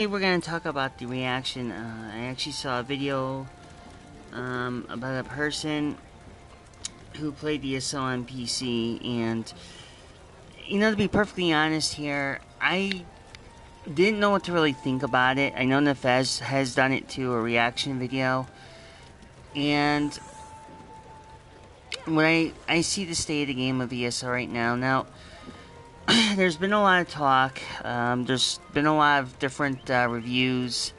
Today we're going to talk about the reaction. I actually saw a video about a person who played the ESO on PC, and to be perfectly honest here, I didn't know what to really think about it. I know Nefez has done it to a reaction video, and when I see the state of the game of ESO right now, there's been a lot of talk. There's been a lot of different reviews,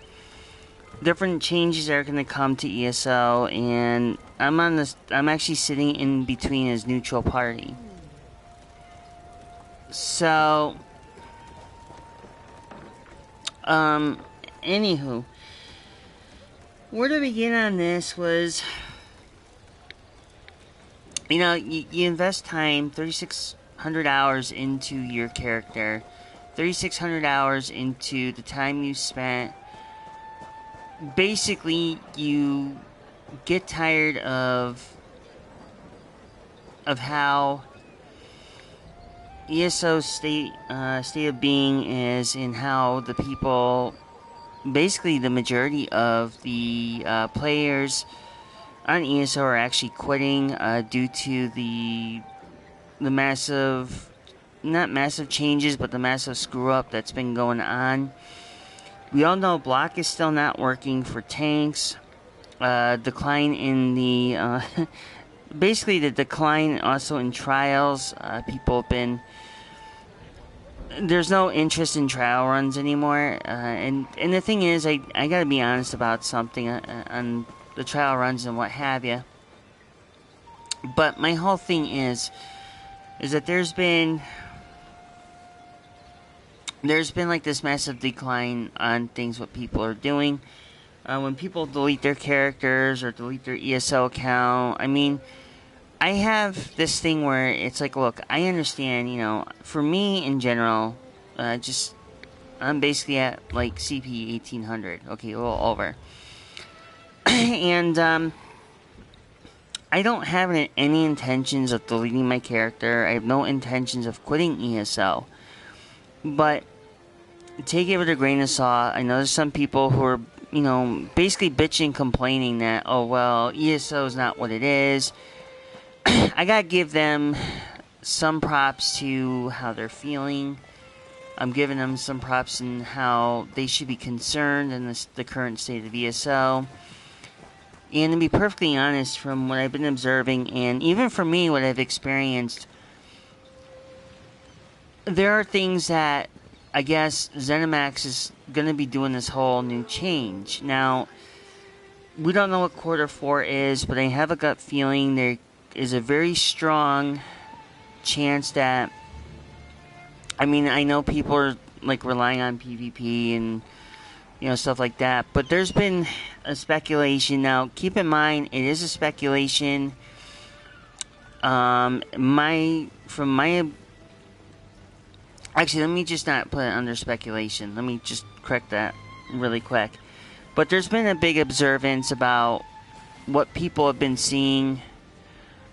different changes that are going to come to ESO, and I'm actually sitting in between as neutral party. So, anywho, where to begin on this was, you invest time, 3,600 hours into your character, 3,600 hours into the time you spent. Basically, you get tired of how ESO's state of being is, and how the people, basically the majority of the players on ESO are actually quitting due to the massive, not massive changes, but the massive screw up that's been going on. We all know block is still not working for tanks. Decline in the basically the decline also in trials. People have been, there's no interest in trial runs anymore. And the thing is, I gotta be honest about something on the trial runs and what have you. But my whole thing is that there's been like this massive decline on things what people are doing. When people delete their characters or delete their ESO account, I mean, I have this thing where it's like, look, I understand, for me in general, I'm basically at like CP 1800, okay, a little over. And, I don't have any intentions of deleting my character. I have no intentions of quitting ESO. But take it with a grain of salt. I know there's some people who are, basically bitching, complaining that, oh, well, ESO is not what it is. I gotta give them some props to how they're feeling. I'm giving them some props in how they should be concerned in the current state of ESO. And to be perfectly honest, from what I've been observing, and even for me, what I've experienced, there are things that I guess ZeniMax is going to be doing this whole new change. Now, we don't know what quarter 4 is, but I have a gut feeling there is a very strong chance that, I mean, I know people are like relying on PvP and stuff like that, but there's been a speculation. Now, keep in mind, it is a speculation. Actually, let me just not put it under speculation. Let me just correct that really quick. But there's been a big observance about what people have been seeing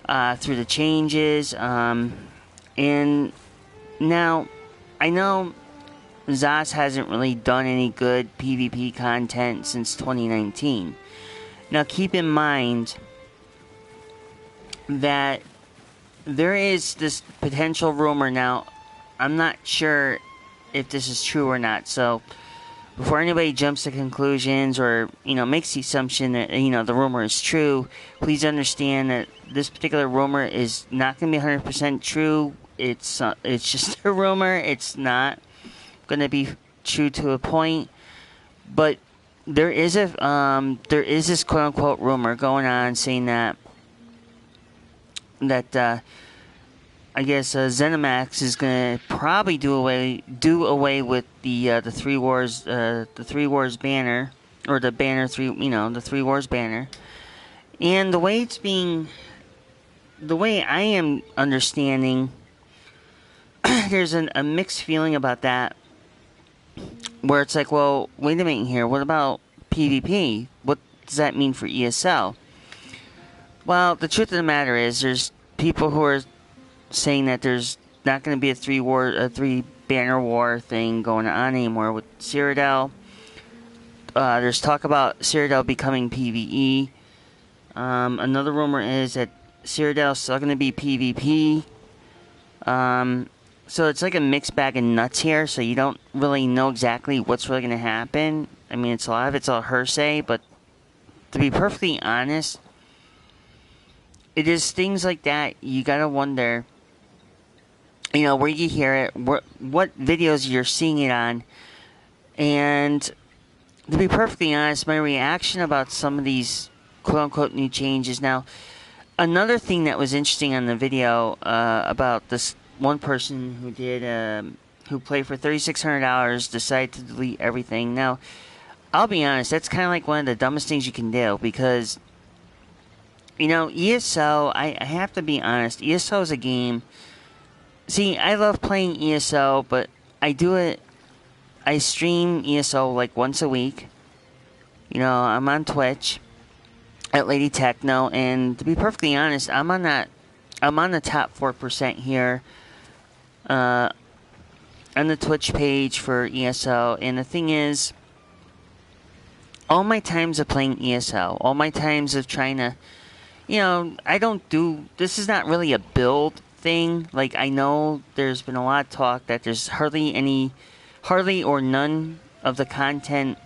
through the changes. And now, I know ZOS hasn't really done any good PvP content since 2019. Now, keep in mind that there is this potential rumor now. I'm not sure if this is true or not. So, before anybody jumps to conclusions or, makes the assumption that, the rumor is true, please understand that this particular rumor is not going to be 100% true. It's just a rumor. It's not going to be true to a point. But there is this quote unquote rumor going on saying that I guess ZeniMax is gonna probably do away with the 3 Wars banner, or the banner 3, the 3 Wars banner. And the way I am understanding, there's a mixed feeling about that, where it's like, well, wait a minute here, what about PvP? What does that mean for ESL? Well, the truth of the matter is, there's people who are saying that there's not going to be a 3 banner war thing going on anymore with Cyrodiil. There's talk about Cyrodiil becoming PvE. Another rumor is that Cyrodiil is still going to be PvP. So it's like a mixed bag of nuts here, so you don't really know exactly what's really going to happen. I mean, it's a lot of it's all hearsay, but to be perfectly honest, it is things like that you gotta wonder, you know, where you hear it, what videos you're seeing it on, and to be perfectly honest, my reaction about some of these quote-unquote new changes. Now, another thing that was interesting on the video about this one person who did who played for $3,600 decided to delete everything. Now, I'll be honest, that's kind of like one of the dumbest things you can do, because, you know, ESO, I have to be honest, ESO is a game. See, I love playing ESO, but I stream ESO like once a week. You know, I'm on Twitch at Lady Techno, and to be perfectly honest, I'm on the top 4% here on the Twitch page for ESO. And the thing is, all my times of playing ESO, all my times of trying to, you know, this is not really a build thing. Like, I know there's been a lot of talk that there's hardly or none of the content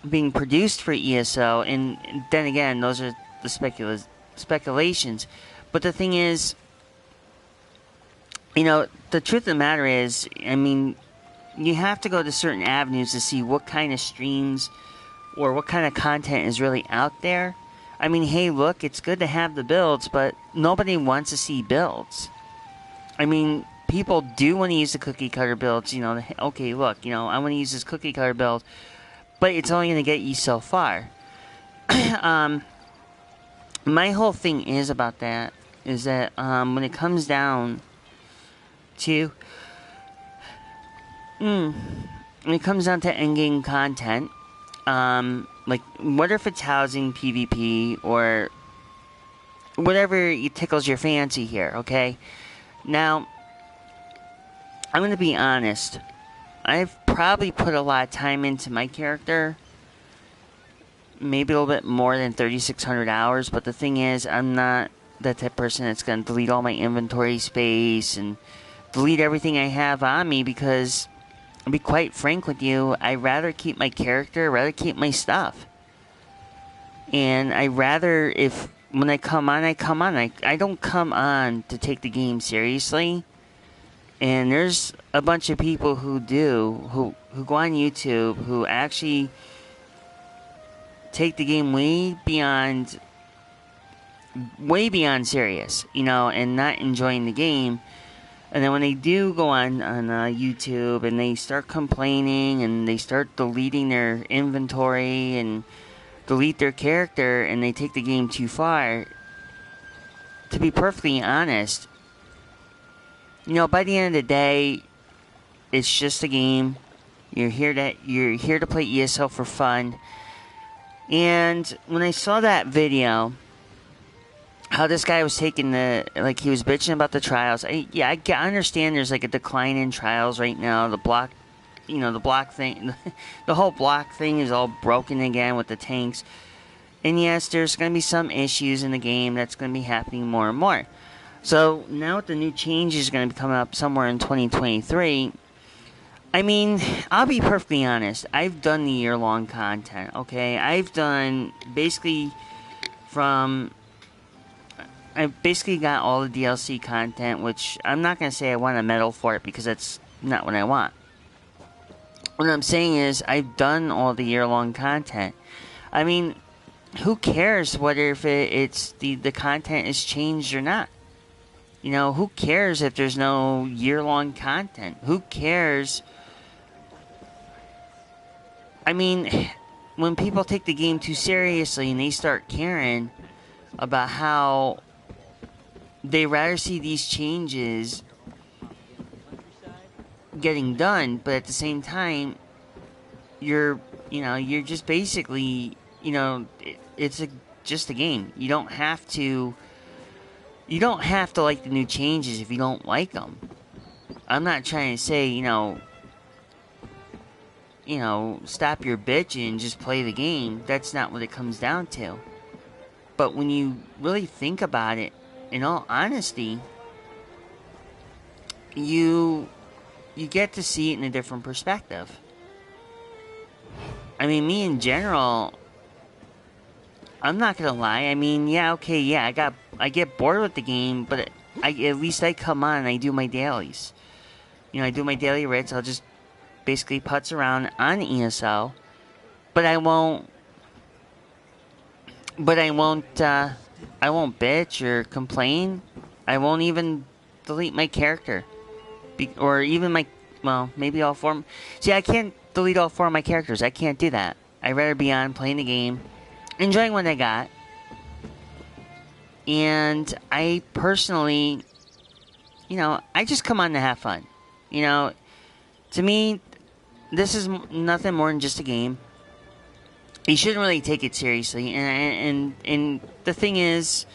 being produced for ESO, and then again, those are the speculations. But the thing is, you know, the truth of the matter is, I mean, you have to go to certain avenues to see what kind of streams or what kind of content is really out there. I mean, hey, look, it's good to have the builds, but nobody wants to see builds. I mean, people do want to use the cookie cutter builds, you know, okay, look, you know, I want to use this cookie cutter build, but it's only going to get you so far. My whole thing is about that, is that when it comes down to endgame content, like, what if it's housing PvP or whatever tickles your fancy here, okay? Now, I'm going to be honest. I've probably put a lot of time into my character. Maybe a little bit more than 3,600 hours, but the thing is, I'm not that type of person that's going to delete all my inventory space and delete everything I have on me, because, I'll be quite frank with you, I'd rather keep my character, rather keep my stuff. And I rather, if when I come on, I don't come on to take the game seriously. And there's a bunch of people who do, who go on YouTube, who actually take the game way beyond serious, you know, and not enjoying the game. And then when they do go on YouTube and they start complaining and they start deleting their inventory and delete their character and they take the game too far, to be perfectly honest, you know, by the end of the day, it's just a game. You're here to play ESO for fun. And when I saw that video, how this guy was taking he was bitching about the trials. I understand there's like a decline in trials right now. The block thing, the whole block thing is all broken again with the tanks. And yes, there's going to be some issues in the game that's going to be happening more and more. So now with the new changes going to be coming up somewhere in 2023, I mean, I'll be perfectly honest. I've done the year-long content, okay? I've basically got all the DLC content, which I'm not going to say I want a medal for it, because that's not what I want. What I'm saying is, I've done all the year-long content. I mean, who cares whether if it's the content is changed or not? You know, who cares if there's no year-long content? Who cares? I mean, when people take the game too seriously and they start caring about how they rather see these changes getting done, but at the same time, you're just basically, you know, it's just a game. You don't have to like the new changes if you don't like them. I'm not trying to say, you know, stop your bitching and just play the game. That's not what it comes down to. But when you really think about it, in all honesty, you get to see it in a different perspective. I mean, me in general, I'm not gonna lie. I mean, yeah, I get bored with the game, but at least I come on and I do my dailies. I do my daily rates. I'll just basically putz around on ESO, but I won't. I won't bitch or complain. I won't even delete my character, or even maybe all four. See, I can't delete all four of my characters. I can't do that. I'd rather be on playing the game, enjoying what I got. And I personally, I just come on to have fun. To me, this is nothing more than just a game. You shouldn't really take it seriously, and the thing is,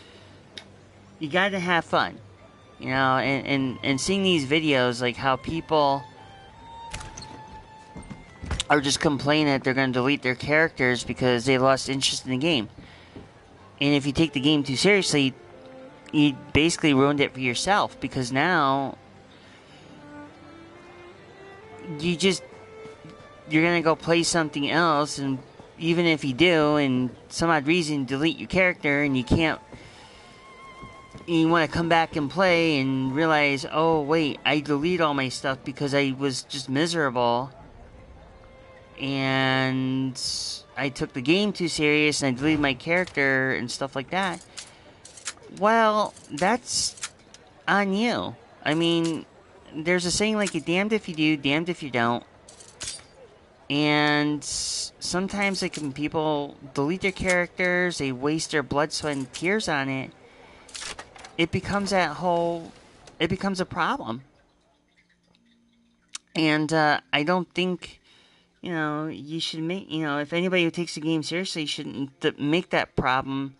you got to have fun, and seeing these videos, like how people are just complaining that they're going to delete their characters because they lost interest in the game. And if you take the game too seriously, you basically ruined it for yourself, because now you're going to go play something else, and even if you do, and some odd reason delete your character, and you want to come back and play and realize, oh wait, I deleted all my stuff because I was just miserable, and I took the game too serious, and I deleted my character and stuff like that. Well, that's on you. I mean, there's a saying like, you're damned if you do, damned if you don't. And sometimes, like, when people delete their characters, they waste their blood, sweat, and tears on it, it becomes a problem. And I don't think, you should make, if anybody who takes the game seriously shouldn't make that problem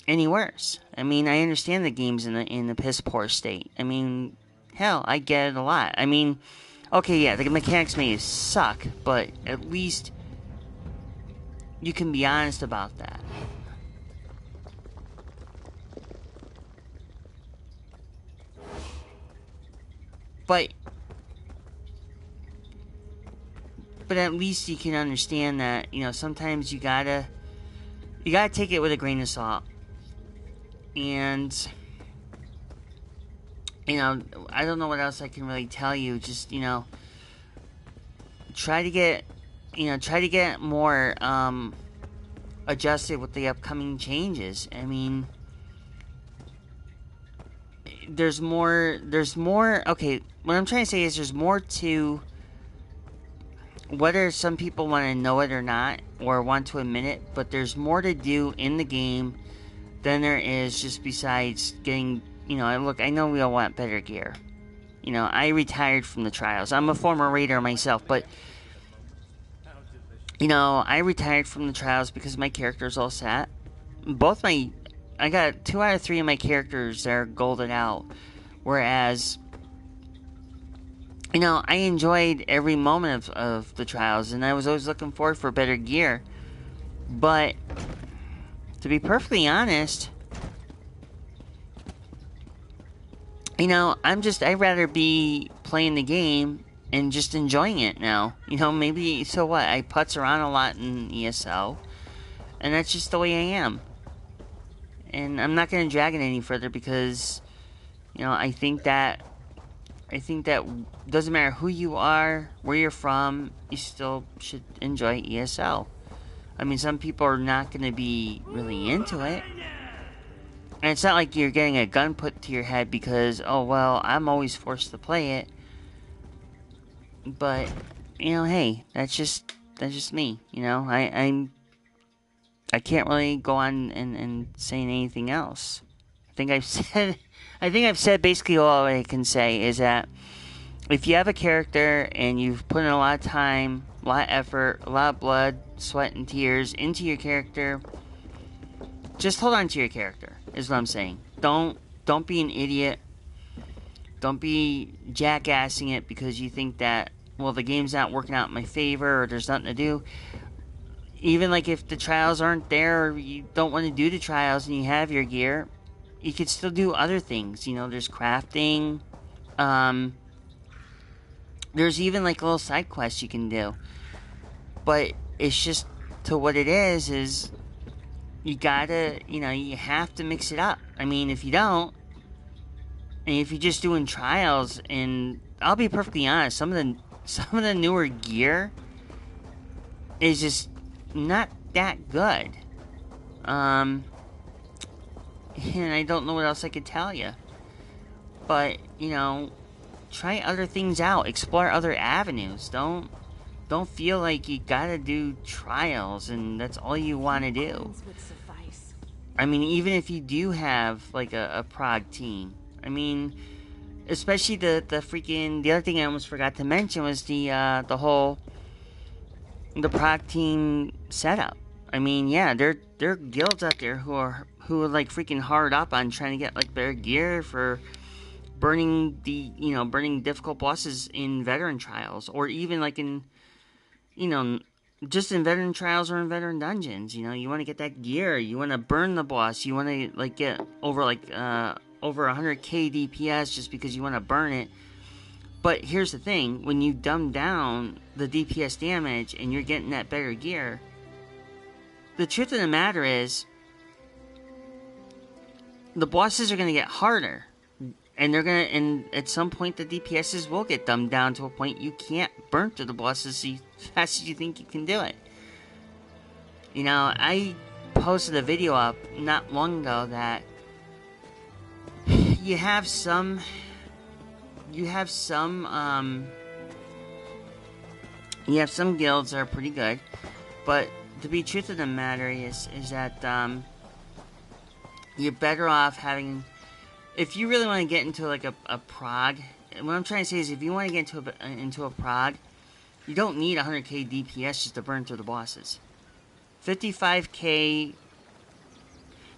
any worse. I mean, I understand the game's in the piss poor state. I mean, hell, I get it a lot. I mean, okay, yeah, the mechanics may suck, but at least you can be honest about that. But at least you can understand that, sometimes you gotta take it with a grain of salt. And, I don't know what else I can really tell you. Just, try to get more adjusted with the upcoming changes. I mean, there's more, okay, what I'm trying to say is there's more to, whether some people want to know it or not, or want to admit it, but there's more to do in the game than there is just besides getting, look, I know we all want better gear. I retired from the trials. I'm a former raider myself, but, I retired from the trials because my character's all set. I got 2 out of 3 of my characters that are golded out, whereas, I enjoyed every moment of the trials, and I was always looking forward for better gear. But to be perfectly honest, I'd rather be playing the game and just enjoying it now. Maybe, so what? I putz around a lot in ESO, and that's just the way I am. And I'm not going to drag it any further because, I think that doesn't matter who you are, where you're from, you still should enjoy ESO. I mean, some people are not going to be really into it. And it's not like you're getting a gun put to your head because, oh, well, I'm always forced to play it. But, hey, that's just me. I can't really go on and say anything else. I think I've said basically all I can say is that if you have a character and you've put in a lot of time, a lot of effort, a lot of blood, sweat, and tears into your character, just hold on to your character, is what I'm saying. Don't be an idiot. Don't be jackassing it because you think that, well, the game's not working out in my favor, or there's nothing to do. Even like if the trials aren't there, or you don't want to do the trials and you have your gear, you could still do other things. You know, there's crafting. There's even like little side quests you can do. But it's just to what it is you gotta, you have to mix it up. I mean, if you don't, and if you're just doing trials, and I'll be perfectly honest, some of the newer gear is just not that good. And I don't know what else I could tell you. But, try other things out. Explore other avenues. Don't feel like you gotta do trials and that's all you want to do. I mean, even if you do have like a prog team. I mean, especially the other thing I almost forgot to mention was the prog team setup. I mean, yeah, there are guilds out there who are like freaking hard up on trying to get like better gear for burning difficult bosses in veteran trials, or even like in just in veteran trials or in veteran dungeons. You want to get that gear, you want to burn the boss, you want to like get over 100k DPS just because you want to burn it. But here's the thing, when you dumb down the DPS damage and you're getting that better gear, the truth of the matter is the bosses are going to get harder. And at some point the DPSs will get dumbed down to a point you can't burn through the bosses as fast as you think you can do it. I posted a video up not long ago that you have some guilds that are pretty good, but the truth of the matter is that you're better off having. If you really want to get into like a prog, what I'm trying to say is if you want to get into a prog, you don't need 100k DPS just to burn through the bosses. 55k,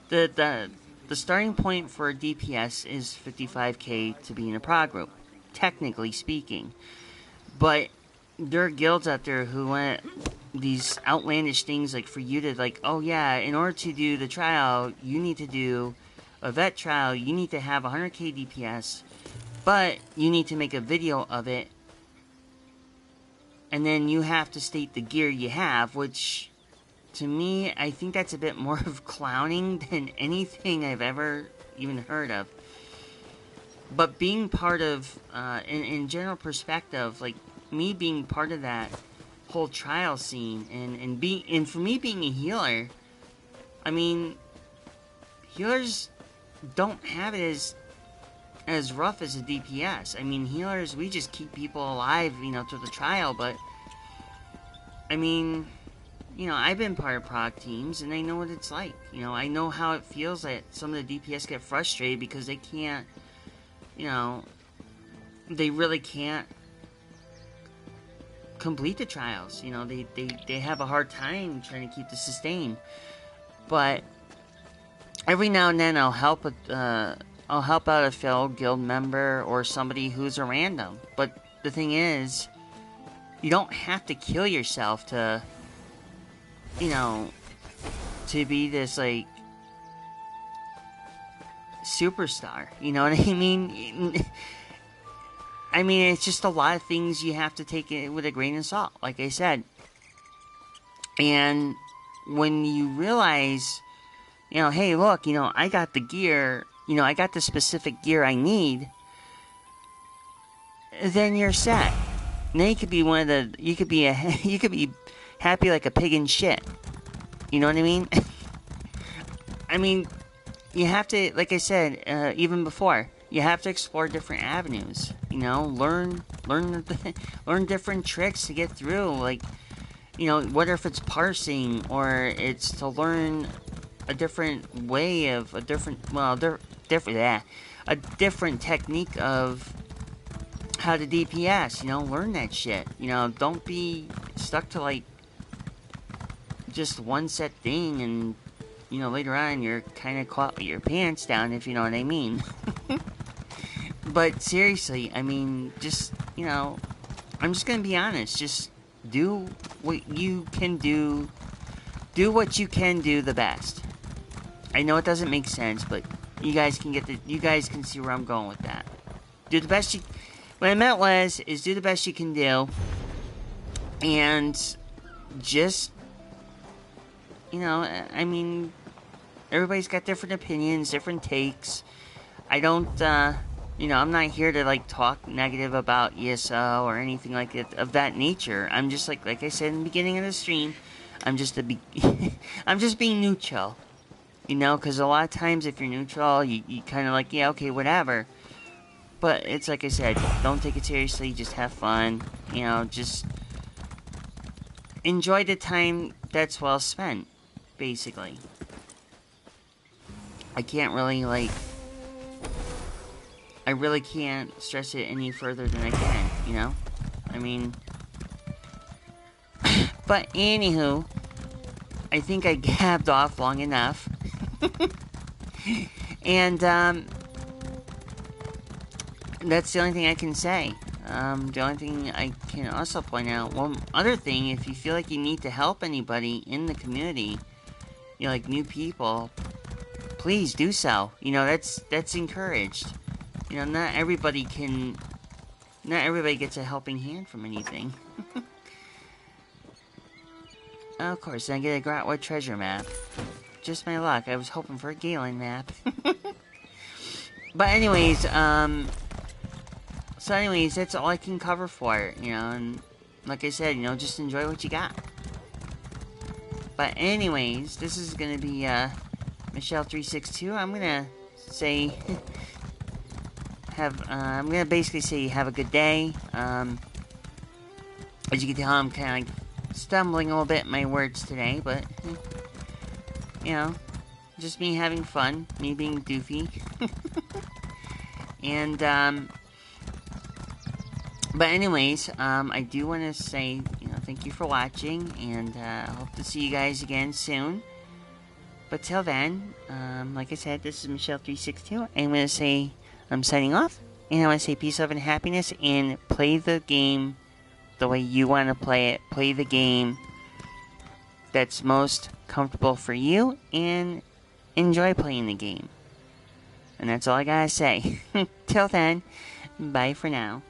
the starting point for a DPS is 55k to be in a prog group, technically speaking. But there are guilds out there who want these outlandish things, like for you to like, oh yeah, in order to do the trial, you need to do a vet trial, you need to have 100k DPS, but you need to make a video of it, and then you have to state the gear you have, which, to me, I think that's a bit more of clowning than anything I've ever even heard of. But being part of, in general perspective, like, me being part of that whole trial scene, and for me being a healer, I mean, healers don't have it as rough as a DPS. I mean, healers, we just keep people alive, through the trial, but I mean, I've been part of prog teams, and I know what it's like. I know how it feels that some of the DPS get frustrated because they can't, they really can't complete the trials. They have a hard time trying to keep the sustain. But every now and then I'll help out a fellow guild member or somebody who's a random. But the thing is, you don't have to kill yourself to be this like superstar. You know what I mean? I mean, it's just a lot of things you have to take it with a grain of salt, like I said. And when you realize, hey, look, I got the gear, I got the specific gear I need, then you're set. And then you could be you could be happy like a pig in shit. You know what I mean? I mean, you have to, like I said, even before, you have to explore different avenues. Learn different tricks to get through. Like, whether if it's parsing or it's to learn a different way of a different technique of how to DPS. Learn that shit. Don't be stuck to like just one set thing, and later on you're kind of caught with your pants down, if you know what I mean. But seriously, I mean, just I'm just gonna be honest. Just do what you can do. Do what you can do the best. I know it doesn't make sense, but you guys can you guys can see where I'm going with that. Do the best you. What I meant is do the best you can do, and just, I mean, everybody's got different opinions, different takes. I don't, I'm not here to like talk negative about ESO or anything like it of that nature. I'm just like I said in the beginning of the stream, I'm just I'm just being neutral, because a lot of times if you're neutral, you kind of like, yeah, okay, whatever. But it's like I said, don't take it seriously. Just have fun. Just enjoy the time that's well spent. Basically, I can't really I really can't stress it any further than I can. I mean, but anywho, I think I gabbed off long enough, and that's the only thing I can say. The only thing I can also point out, one other thing, if you feel like you need to help anybody in the community, like new people, please do so. That's encouraged. Not everybody gets a helping hand from anything. Of course, I get a Grotwood treasure map. Just my luck. I was hoping for a Galen map. But anyways, that's all I can cover for it, and like I said, just enjoy what you got. But anyways, this is gonna be, Michelle362. I'm gonna say, I'm gonna basically say have a good day. As you can tell, I'm kind of stumbling a little bit in my words today, but, just me having fun, me being doofy. And, but anyways, I do want to say, thank you for watching, and I hope to see you guys again soon. But till then, like I said, this is Michelle362. I'm going to say I'm signing off, and I want to say peace, love, and happiness, and play the game the way you want to play it. Play the game that's most comfortable for you, and enjoy playing the game. And that's all I gotta say. Till then, bye for now.